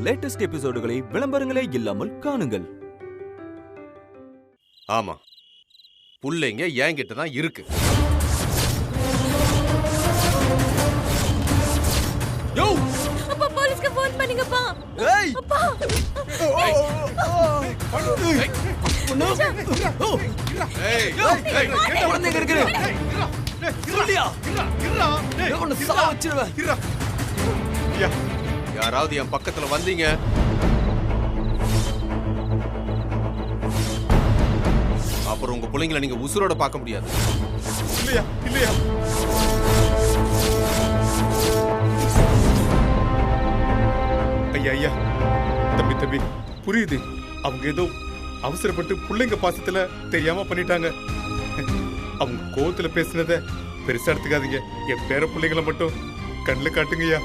Latest எபிசோடுகளை விளம்பரங்களே இல்லாமல் காணுங்கள். ஆமா, புள்ளைங்க என்கிட்ட தான் இருக்கு. யோ, அப்பா போலீஸ்க்கு ஃபோன் பண்ணுங்கப்பா. ஏய் அப்பா ஏய், குழந்தைங்க இருக்கு. சொல்லியா உன்னை சாவ வச்சிருவேன். யாராவது என் பக்கத்துல வந்தீங்க, அப்புறம் உங்க பிள்ளைங்களை நீங்க உசுரோட பார்க்க முடியாது. இல்லையா இல்லையா ஐயா ஐயா, தம்பி தம்பி, புரியுது. அவங்க ஏதோ அவசரப்பட்டு பிள்ளைங்க பாசத்துல தெரியாம பண்ணிட்டாங்க. அவங்க கோவத்துல பேசுனத பெருசா எடுத்துக்காதீங்க. என் பேர பிள்ளைங்களை மட்டும் கண்ணுல காட்டுங்கய்யா.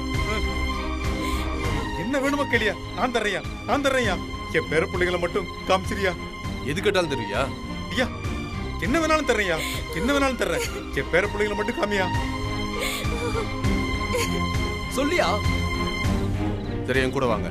என்ன வேணுமா கேளியா, நான் தர்றேன்யா. என் பேர பிள்ளைங்களை மட்டும் காமிச்சிரியா. எது கேட்டாலும் தெரியா? ஐயா, என்ன வேணாலும் தர்றேன்யா, என்ன வேணாலும் தர்றேன். என் பேர பிள்ளைங்களை மட்டும் காமியா. சொல்லியா சரி, என் கூட வாங்க.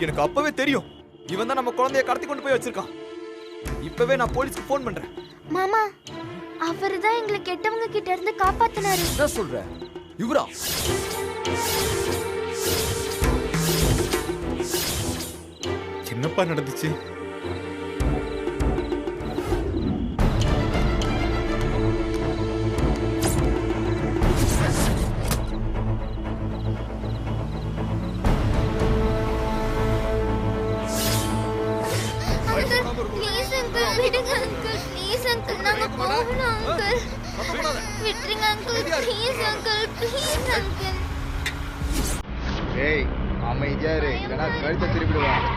எனக்கு அப்பவே தெரியும் இவன் தான் நம்ம குழந்தைய கடத்தி கொண்டு போய் வச்சிருக்கான். இப்பவே நான் போலீஸ்க்கு ஃபோன் பண்றேன். மாமா, அவர்தான் எங்களை கெட்டவங்க கிட்ட இருந்து காப்பாத்தினாரு. என்ன சொல்ற? இவரா? என்னப்பா நடந்துச்சு? ப்ளீஸ் அங்கிள், விடுங்க அங்கிள். ப்ளீஸ் அங்கிள், நாங்க போகணும் அங்கிள். விட்டுருங்க uncle. Please uncle, please uncle. ஏய், அமைதியா இரு, இல்லைன்னா கழுத்தை திருப்பிடுவான்.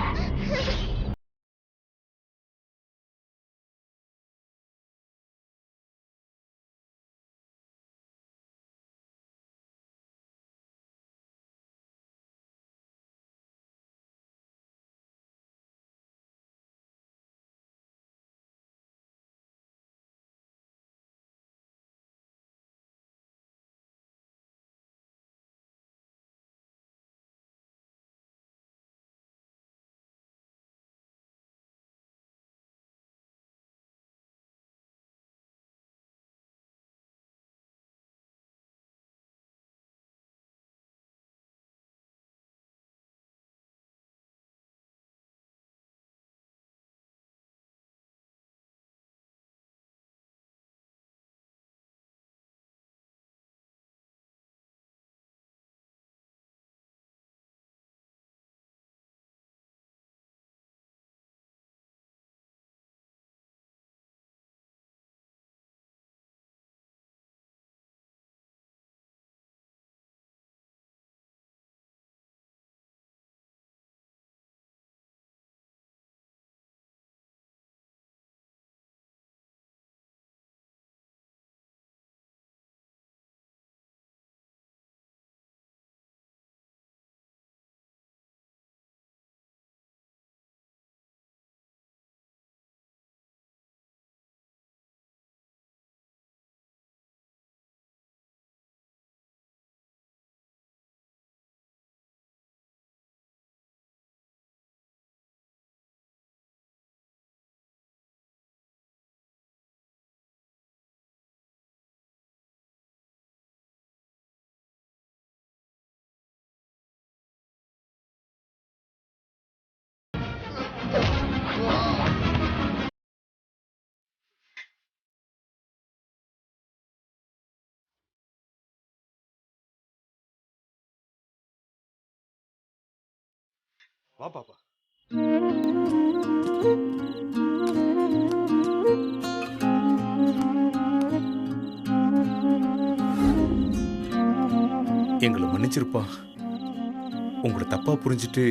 வா பாப்பா. எங்களை மன்னிச்சிருப்பா. உங்களை தப்பா புரிஞ்சுட்டு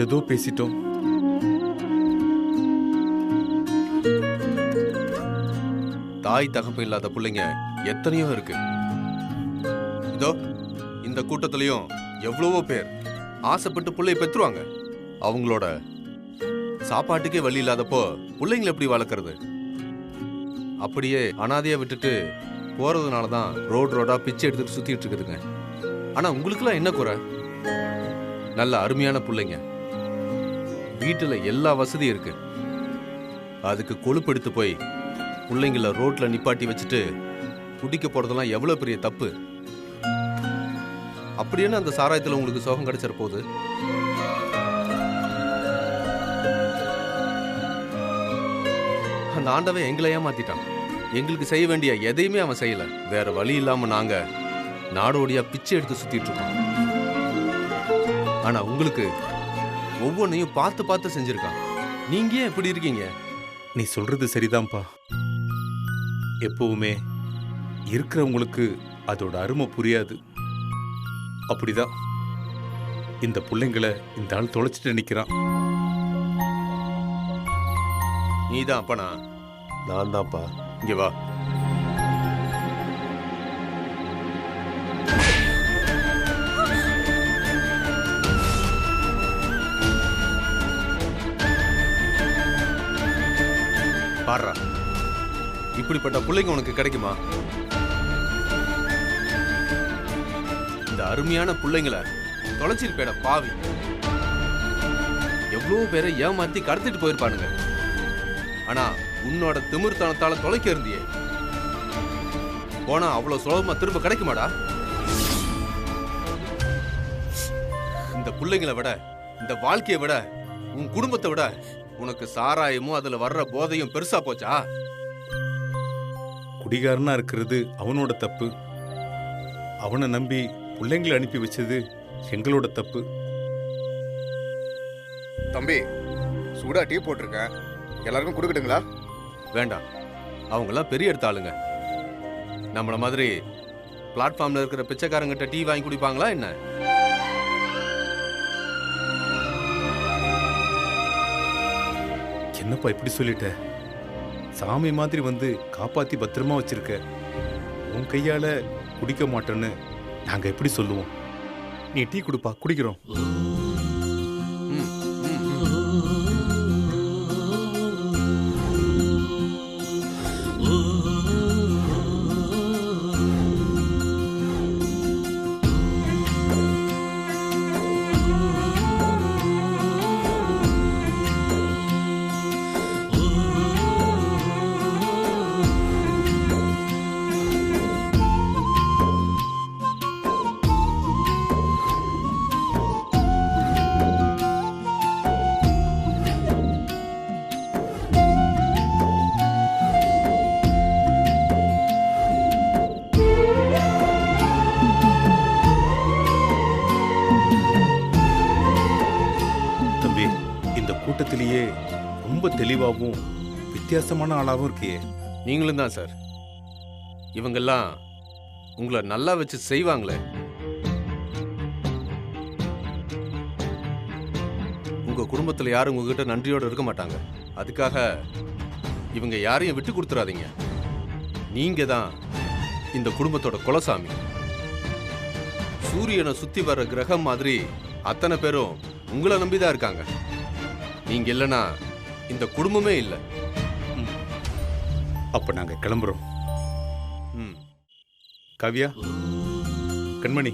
எதோ பேசிட்டோம். தாய் தகப்பு இல்லாத பிள்ளைங்க எத்தனையோ இருக்கு. இதோ இந்த கூட்டத்திலையும் எவ்வளவோ பேர் ஆசைப்பட்டு பிள்ளைய பெற்றுவாங்க. அவங்களோட சாப்பாட்டுக்கே வழி இல்லாதப்போ பிள்ளைங்களை எப்படி வளர்க்கறது? அப்படியே அனாதையா விட்டுட்டு போறதுனால தான் ரோடா பிச்சை எடுத்துட்டு சுத்திட்டு இருக்குதுங்க. ஆனா உங்களுக்குலாம் என்ன குறை? நல்ல அருமையான பிள்ளைங்க, வீட்டுல எல்லா வசதியும் இருக்கு. அதுக்கு கொழுப்பெடுத்து போய் பிள்ளைங்கள ரோட்ல நிப்பாட்டி வச்சுட்டு குடிக்க போறதெல்லாம் எவ்வளவு பெரிய தப்பு. அப்படியே அந்த சாராயத்துல உங்களுக்கு சோகம் கிடைச்சிட போகுது. அந்த ஆண்டவன் எங்களை ஏமாத்திட்டான். எங்களுக்கு செய்ய வேண்டிய எதையுமே அவன் செய்யல. வேற வழி இல்லாம நாங்க நாடோடியா பிச்சை எடுத்து சுத்திட்டு இருக்கோம். ஆனா உங்களுக்கு ஒவ்வொன்னையும் பார்த்து பார்த்து செஞ்சிருக்கான். நீங்க ஏன் எப்படி இருக்கீங்க? நீ சொல்றது சரிதான்ப்பா. எப்பவுமே இருக்கிறவங்களுக்கு அதோட அருமை புரியாது. அப்படிதான் இந்த பிள்ளைங்களை இந்த ஆள் தொலைச்சிட்டு நிக்கிறான். நீதான் அப்பனா? நான் தான்ப்பா. இங்க வா. பாடுறா, இப்படிப்பட்ட பிள்ளைங்க உனக்கு கிடைக்குமா? இந்த அருமையான பிள்ளைங்களை தொலைச்சிருப்பேட பாவி. எவ்வளவு பேரை ஏமாத்தி கடத்திட்டு போயிருப்பானுங்க. ஆனா உன்னோட திமிர்த்தனத்தால தொலைக்க இருந்தியே, போனா அவ்வளவு சுலபமா திரும்ப கிடைக்குமாடா? இந்த பிள்ளைங்களை விட, இந்த வாழ்க்கையை விட, உன் குடும்பத்தை விட உனக்கு சாராயமும் அதுல வர்ற போதையும் பெருசா போச்சா? குடிகாரனா இருக்கிறது அவனோட தப்பு. அவனை நம்பி பிள்ளைங்களை அனுப்பி வச்சது எங்களோட தப்பு. தம்பி, சூடா டீ போட்டிருக்கேன், எல்லாருக்கும் கொடுக்கட்டுங்களா? வேண்டாம், அவங்கெல்லாம் பெரிய எடுத்த ஆளுங்க. நம்மள மாதிரி பிளாட்ஃபார்ம்ல இருக்கிற பிச்சைக்காரங்கிட்ட டீ வாங்கி குடிப்பாங்களா என்ன? என்னப்பா இப்படி சொல்லிட்ட? சாமி மாதிரி வந்து காப்பாத்தி பத்திரமா வச்சிருக்க. உன் கையால குடிக்க மாட்டேன்னு நாங்க எப்படி சொல்லுவோம்? நீ டீ குடுப்பா, குடிக்கிறோம். கூட்டத்திலேயே ரொம்ப தெளிவாகவும் வித்தியாசமான ஆளாகவும் இருக்கியே. நீங்களும் தான் சார். இவங்கெல்லாம் உங்களை நல்லா வச்சு செய்வாங்களே. உங்க குடும்பத்தில் யாரும் உங்ககிட்ட நன்றியோடு இருக்க மாட்டாங்க. அதுக்காக இவங்க யாரையும் விட்டு கொடுத்துறாதீங்க. நீங்க தான் இந்த குடும்பத்தோட குலசாமி. சூரியனை சுத்தி வர்ற கிரகம் மாதிரி அத்தனை பேரும் உங்களை நம்பிதான் இருக்காங்க. நீங்க இல்லைன்னா இந்த குடும்பமே இல்லை. அப்ப நாங்க கிளம்புறோம். காவியா, கண்மணி,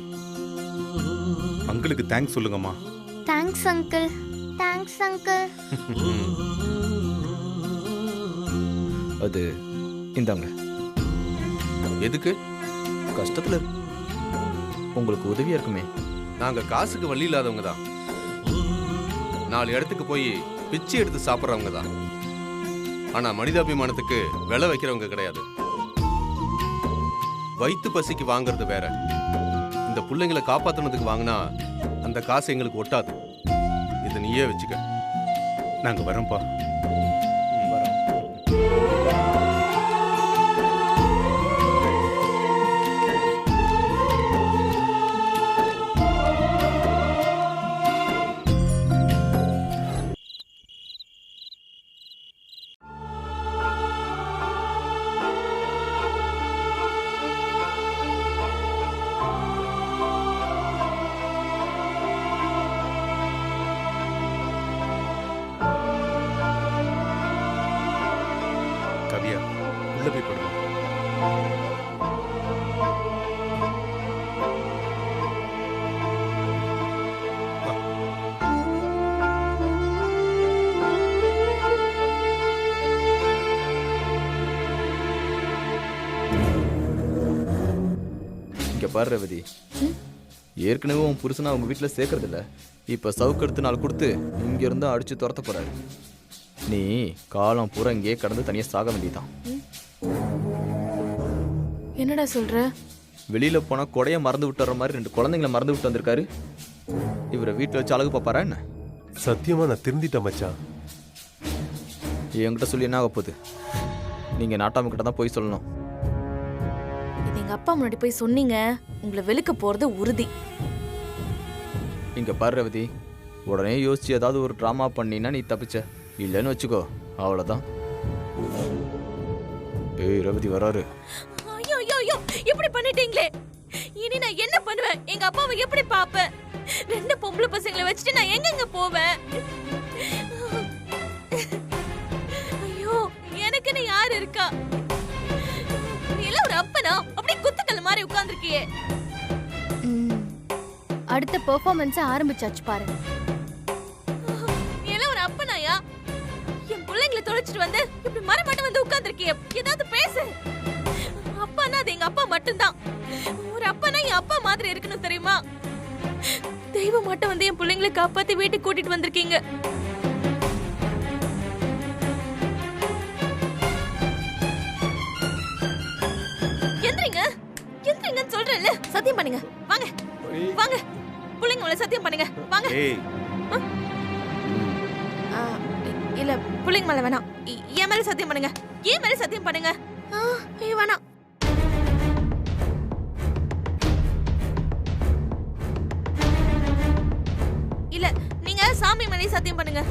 அங்கிளுக்கு தேங்க்ஸ் சொல்லுங்கம்மா. Thanks uncle. Thanks uncle. அது இந்தாங்க. எதுக்கு? கஷ்டத்துல உங்களுக்கு உதவியா இருக்குமே. நாங்க காசுக்கு வழி இல்லாதவங்க தான். 4 இடத்துக்கு போய் பிச்சை எடுத்து சாப்பிட்றவங்க தான். ஆனா மனிதாபிமானத்துக்கு விலை வைக்கிறவங்க கிடையாது. வயிற்று பசிக்கு வாங்குறது வேற. இந்த பிள்ளைங்களை காப்பாத்துனதுக்கு வாங்கினா அந்த காசு எங்களுக்கு ஒட்டாது. இது நீ நீயே வச்சுக்க. நாங்க வரோம்ப்பா. கவியா, உள்ள போய் படுமா. இங்க பாரு ரேவதி, ஏற்கனவே உன் புருஷனை அவங்க வீட்டுல சேர்க்கறது இல்ல. இப்ப சவுக்கு எடுத்து நாள் கொடுத்து இங்க இருந்து அடிச்சு துரத்த போறாரு. நீ காலம் பூரா இங்கே கடந்து தனியா சாக வேண்டியதான். என்னடா சொல்ற? வெளியில போனா கொடைய மறந்து விட்டு வர்ற மாதிரி 2 குழந்தைங்களை மறந்து விட்டு வந்திருக்காரு. இவரை வீட்டுல வச்சு அழகு பாப்பாரா என்ன? சத்தியமா நான் திருந்திட்டேன் மச்சான். என்கிட்ட சொல்லி என்ன ஆக போகுது? நீங்க நாட்டாம கிட்ட தான் போய் சொல்லணும். இது எங்க அப்பா முன்னாடி போய் சொன்னீங்க, உங்களை வெளுக்க போறது உறுதி. இங்க பாரு ரேவதி, உடனே யோசிச்சு ஏதாவது ஒரு டிராமா பண்ணினா நீ தப்பிச்ச. இல்லைன்னு வச்சுக்கோ, அவ்வளவுதான். ஏய் ரேவதி வராரு. ஐயோ ஐயோ ஐயோ, இப்படி பண்ணிட்டீங்களே. இனி நான் என்ன பண்ணுவேன்? எங்க அப்பாவை எப்படி பாப்பேன்? 2 பொம்பளை பசங்களை வச்சுட்டு நான் எங்கெங்க போவேன்? ஐயோ, எனக்குன்னு யார் இருக்கா? நீ எல்லாம் ஒரு அப்பனா? அப்படியே குத்துக்கல் மாதிரி உட்கார்ந்திருக்கியே. அடுத்த பெர்ஃபார்மன்ஸ் ஆரம்பிச்சாச்சு பாரு. நீ எல்லாம் ஒரு அப்பனாயா? என் பிள்ளைங்களை தொலைச்சிட்டு வந்து இப்படி மரமாட்ட வந்து உட்கார்ந்திருக்கியே. ஏதாவது பேசு. அப்பானா அது எங்க அப்பா மட்டும்தான். ஒரு அப்பனா என் அப்பா மாதிரி இருக்கணும் தெரியுமா? தெய்வம் மட்டும் வந்து என் பிள்ளைங்களை காப்பாத்தி வீட்டுக்கு கூட்டிட்டு வந்திருக்கீங்க. எந்திரிங்க, எந்திரிங்கன்னு சொல்றேன்ல. சத்தியம் பண்ணுங்க. வாங்க வாங்க, பிள்ளைங்களை சத்தியம் பண்ணுங்க. வாங்க. இல்ல, பிள்ளைங்க மேல வேணாம். என் மேல சத்தியம் பண்ணுங்க. என் மேல சத்தியம் பண்ணுங்க. வேணாம். இல்ல, நீங்க சாமி மேலே சத்தியம் பண்ணுங்க.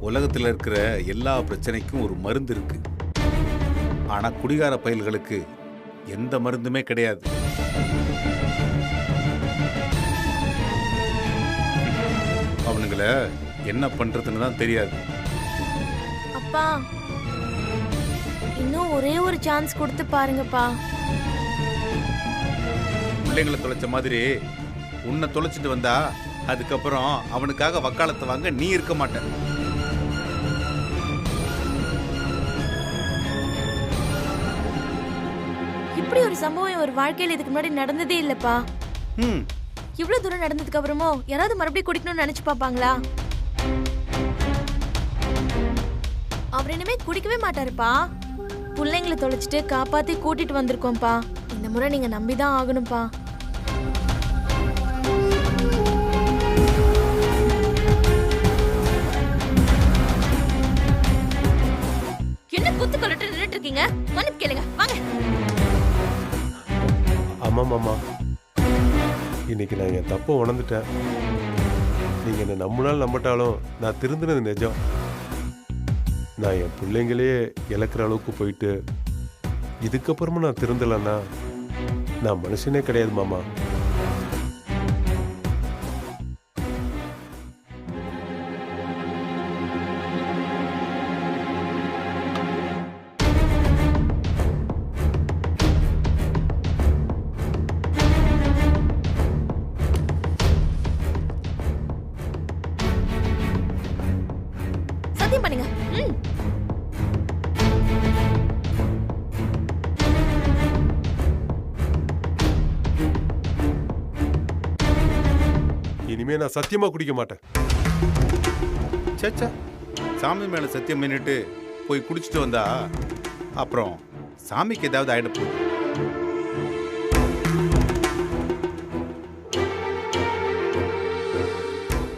உலகத்துல இருக்கிற எல்லா பிரச்சனைக்கும் ஒரு மருந்து இருக்கு. ஆனா குடிகார பயல்களுக்கு எந்த மருந்துமே கிடையாது. அவனுங்களை என்ன பண்றதுன்னு தான் தெரியாது. அப்பா, இன்னும் ஒரே ஒரு சான்ஸ் கொடுத்து பாருங்கப்பா. பிள்ளைங்களை தொலைச்ச மாதிரி உன்னை தொலைச்சிட்டு வந்தா அதுக்கப்புறம் அவனுக்காக வக்காலத்தை வாங்க நீ இருக்க மாட்ட. இப்படி ஒரு சம்பவம் ஒரு வாழ்க்கையில இதுக்கு முன்னாடி நடந்ததே இல்லப்பா. இவ்வளவு தூரம் நடந்ததுக்கு அப்புறமோ யாராவது மறுபடியும் குடிக்கணும்னு நினைச்சு பாப்பாங்களா? அவர் இனிமே குடிக்கவே மாட்டாருப்பா. பிள்ளைங்களை தொலைச்சிட்டு காப்பாத்தி கூட்டிட்டு வந்திருக்கோம்ப்பா. இந்த முறை நீங்க நம்பிதான் ஆகணும்ப்பா. என்ன குத்து கொள்ளட்டு நின்னுட்டு இருக்கீங்க? மன்னிப்பு கேளுங்க. வாங்க. ஆமா மாமா, இன்னைக்கு நான் என் தப்பை உணர்ந்துட்டேன். நீங்க என்ன நம்பினாலும் நம்பட்டாலும் நான் திருந்தினது நிஜம். நான் என் பிள்ளைங்களே இழக்கிற அளவுக்கு போயிட்டு இதுக்கப்புறமா நான் திருந்தலைன்னா நான் மனுஷனே கிடையாது மாமா. சத்தியம் பண்ணுங்க. இனிமே நான் சத்தியமா குடிக்க மாட்டேன். சேச்சா, சாமி மேல சத்தியம் பண்ணிட்டு போய் குடிச்சிட்டு வந்தா அப்புறம் சாமிக்கு ஏதாவது ஆயிட போகுது.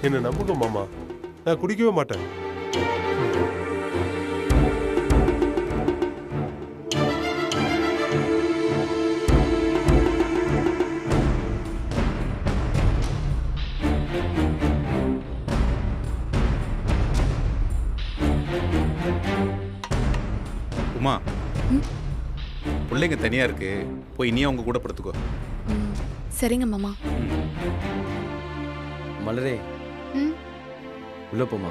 என்ன நம்புங்க மாமா, நான் குடிக்கவே மாட்டேன். உமா, பிள்ளைங்க தனியா இருக்கு, போய் நீ அவங்க கூட படுத்துக்கோ. சரிங்க மாமா. மலரே, ம் உள்ள போமா.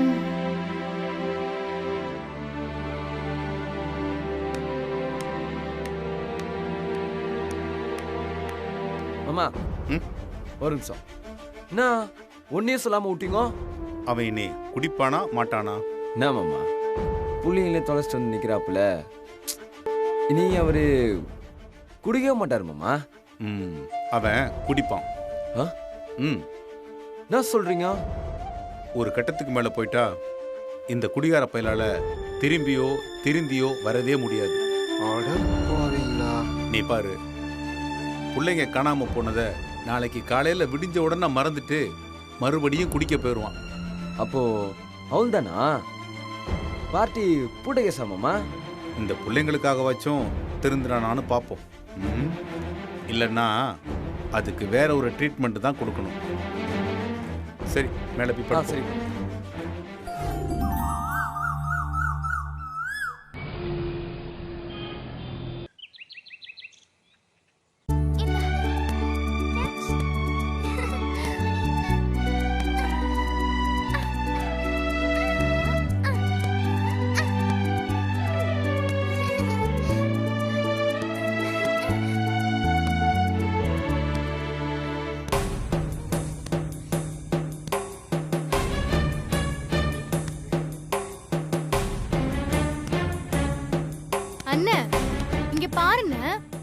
ம் மாமா ஒரு நிமிஷம். என்ன ஒன்னே சொல்லாம விட்டீங்க? அவன் இனி குடிப்பானா மாட்டானா? என்ன மாமா புள்ளிங்களே தொலைச்சிட்டு வந்து நிக்கிறாப்புல, இனி அவரு குடிக்கவே மாட்டாரு மாமா. அவன் குடிப்பான். என்ன சொல்றீங்க? ஒரு கட்டத்துக்கு மேல போயிட்டா இந்த குடிகார பயலால திருந்தியோ வரதே முடியாது. நீ பாரு, பிள்ளைங்க காணாம போனதை நாளைக்கு காலையில விடிஞ்ச உடனே மறந்துட்டு மறுபடியும் குடிக்க போயிடுவான். அப்போ அவள் தானா பார்ட்டி பூட்டகேசா மாமா? இந்த பிள்ளைங்களுக்காகவாச்சும் திருந்துறானான்னு பார்ப்போம். இல்லைன்னா அதுக்கு வேற ஒரு ட்ரீட்மெண்ட் தான் கொடுக்கணும். சரி, மேலே போய் சரி.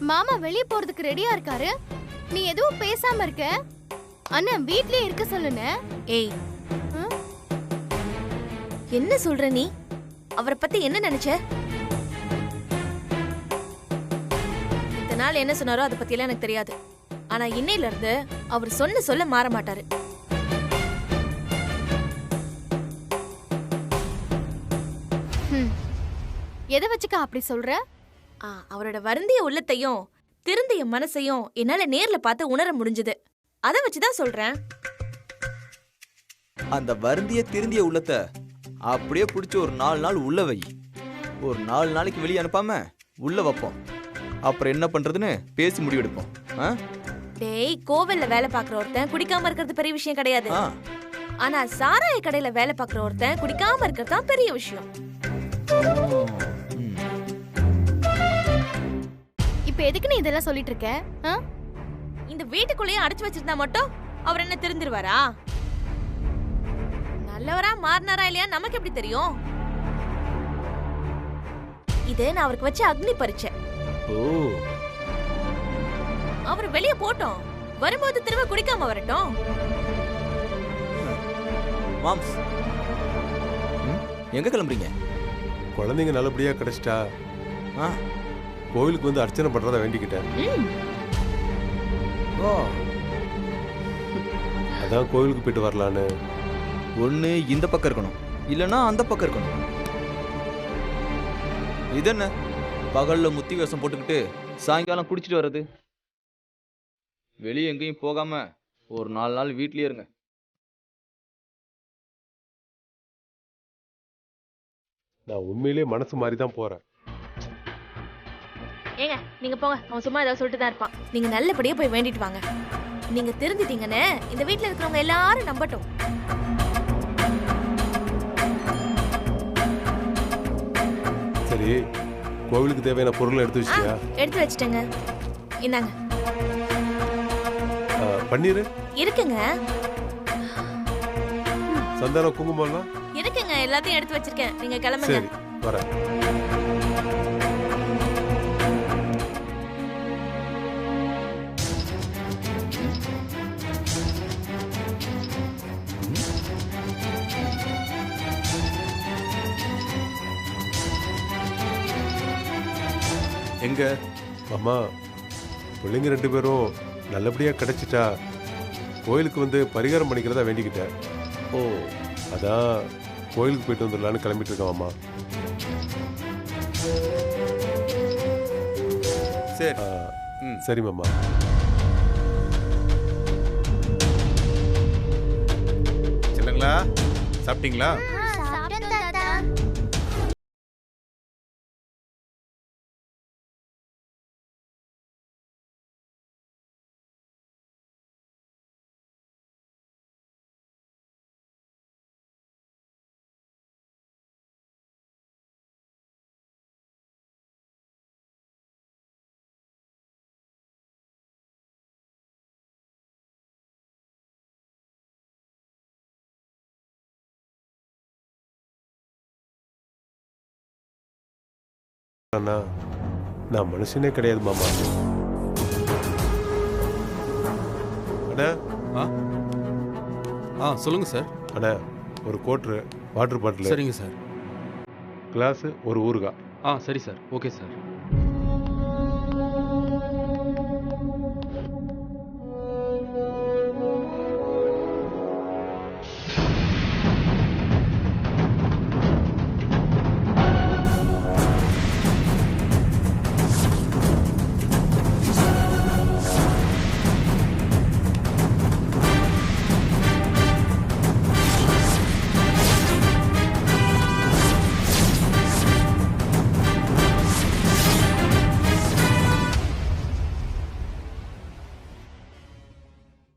மாமா வெளியே போறதுக்கு ரெடியா இருக்காரு. நீ எதுவும் பேசாம இருக்க. அண்ணன் வீட்லயே இருக்க சொல்லுனே. ஏய், என்ன சொல்ற நீ? அவரை பத்தி என்ன நினைச்ச? இத்தனை நாள் என்ன சொன்னாரோ அதை பத்தி எல்லாம் எனக்கு தெரியாது. ஆனா இன்னையில இருந்து அவர் சொல்ல மாற மாட்டாரு. எதை வச்சுக்க அப்படி சொல்ற? அவரோட வருந்திய உள்ளத்தையும் திருந்திய மனசையும் என்னால நேர்ல பார்த்து உணர முடிஞ்சது. அதை வச்சுதான் சொல்றேன். அந்த வருந்திய திருந்திய உள்ளத்தை அப்படியே பிடிச்சி ஒரு 4 நாள் உள்ள வை. ஒரு 4 நாளைக்கு வெளியே அனுப்பாம உள்ள வைப்போம். அப்புறம் என்ன பண்றதுன்னு பேசி முடிவெடுப்போம். டேய், கோவில்ல வேலை பாக்குற ஒருத்தன் குடிக்காம இருக்கிறது பெரிய விஷயம் கிடையாது. ஆனா சாராய கடையில வேலை பாக்குற ஒருத்தன் குடிக்காம இருக்கிறது தான் பெரிய விஷயம். இப்ப எதுக்கு நீ இதெல்லாம் சொல்லிட்டு இருக்க? இந்த வீட்டுக்குள்ளேயே அடைச்சு வச்சிருந்தா மட்டும் அவர் என்ன திருந்திருவாரா? நல்லவரா மாறினாரா இல்லையா நமக்கு எப்படி தெரியும்? இது நான் அவருக்கு வச்ச அக்னி பரீட்சை. அவர் வெளியே போட்டோம், வரும்போது திரும்ப குடிக்காம வரட்டும். மாம்ஸ், எங்க கிளம்புறீங்க? குழந்தைங்க நல்லபடியா கிடைச்சிட்டா கோவிலுக்கு வந்து அர்ச்சனை பண்றத வேண்டிக்கிட்டேன். அதான் கோவிலுக்கு போயிட்டு வரலான்னு. ஒண்ணு இந்த பக்கம் இருக்கணும், இல்லனா அந்த பக்கம் இருக்கணும். இது என்ன பகல்ல முத்தி வேஷம் போட்டுக்கிட்டு சாயங்காலம் குடிச்சிட்டு வர்றது? வெளியே எங்கேயும் போகாம ஒரு 4 நாள் வீட்லயே இருங்க. நான் உண்மையிலேயே மனசு மாதிரி தான் போறேன். ஏங்க நீங்க போங்க, அவன் சும்மா ஏதாவது சொல்லிட்டு தான் இருப்பான். நீங்க நல்லபடியா போய் வேண்டிட்டு வாங்க. நீங்க திருந்திட்டீங்கன்னு இந்த வீட்ல இருக்கிறவங்க எல்லாரும் நம்பட்டும். சரி, கோவிலுக்கு தேவையான பொருள் எடுத்து வச்சிட்டியா? எடுத்து வச்சிட்டேங்க. இந்தாங்க. பன்னீர் இருக்குங்க. சந்தனம் குங்குமம் இருக்குங்க, எல்லாத்தையும் எடுத்து வச்சிருக்கேன். நீங்க கிளம்புங்க. சரி, வரேன். எங்க மாமா பிள்ளைங்க 2 பேரும் நல்லபடியாக கிடைச்சிட்டா கோயிலுக்கு வந்து பரிகாரம் பண்ணிக்கிறதா வேண்டிக்கிட்டேன். ஓ அதான் கோயிலுக்கு போயிட்டு வந்துடலான்னு கிளம்பிட்டு இருக்கேன் மாமா. சரி. சரி மாமா. சொல்லுங்களா, சாப்பிட்டீங்களா? சாப்பிட்டேன் தாத்தா. அண்ணா நான் மனுஷனே கிடையாது மாமா. அண்ணா சொல்லுங்க சார். அண்ணா ஒரு கோட்ரு, வாட்டர் பாட்டில், சரிங்க சார். கிளாஸு, ஒரு ஊறுகாய். சரி சார். Okay sir.